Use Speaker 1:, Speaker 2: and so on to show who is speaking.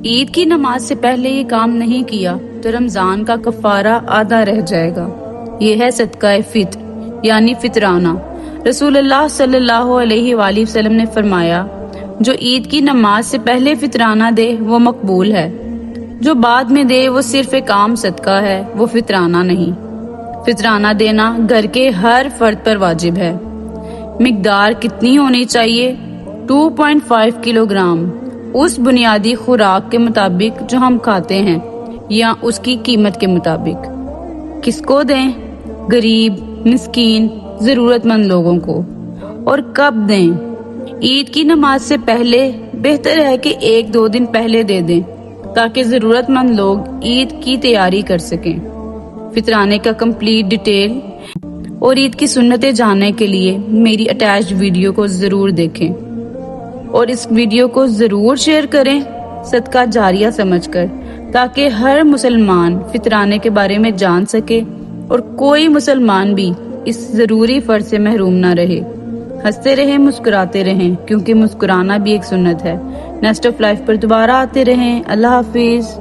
Speaker 1: عید کی نماز سے پہلے یہ کام نہیں کیا تو رمضان کا کفارہ آدھا رہ جائے گا۔ یہ ہے صدقہ فطر یعنی فطرانہ۔ رسول اللہ صلی اللہ علیہ وآلہ وسلم نے فرمایا، جو عید کی نماز سے پہلے فطرانہ دے وہ مقبول ہے، جو بعد میں دے وہ صرف ایک عام صدقہ ہے، وہ فطرانہ نہیں۔ فطرانہ دینا گھر کے ہر فرد پر واجب ہے۔ مقدار کتنی ہونی چاہیے؟ 2.5 کلو گرام، اس بنیادی خوراک کے مطابق جو ہم کھاتے ہیں یا اس کی قیمت کے مطابق۔ کس کو دیں؟ غریب، مسکین، ضرورت مند لوگوں کو۔ اور کب دیں؟ عید کی نماز سے پہلے، بہتر ہے کہ 1-2 دن پہلے دے دیں تاکہ ضرورت مند لوگ عید کی تیاری کر سکیں۔ فطرانے کا کمپلیٹ ڈیٹیل اور عید کی سنتیں جاننے کے لیے میری اٹیچڈ ویڈیو کو ضرور دیکھیں اور اس ویڈیو کو ضرور شیئر کریں صدقہ جاریہ سمجھ کر، تاکہ ہر مسلمان فطرانے کے بارے میں جان سکے اور کوئی مسلمان بھی اس ضروری فرض سے محروم نہ رہے۔ ہنستے رہیں، مسکراتے رہیں، کیونکہ مسکرانا بھی ایک سنت ہے۔ نیسٹ آف لائف پر دوبارہ آتے رہیں۔ اللہ حافظ۔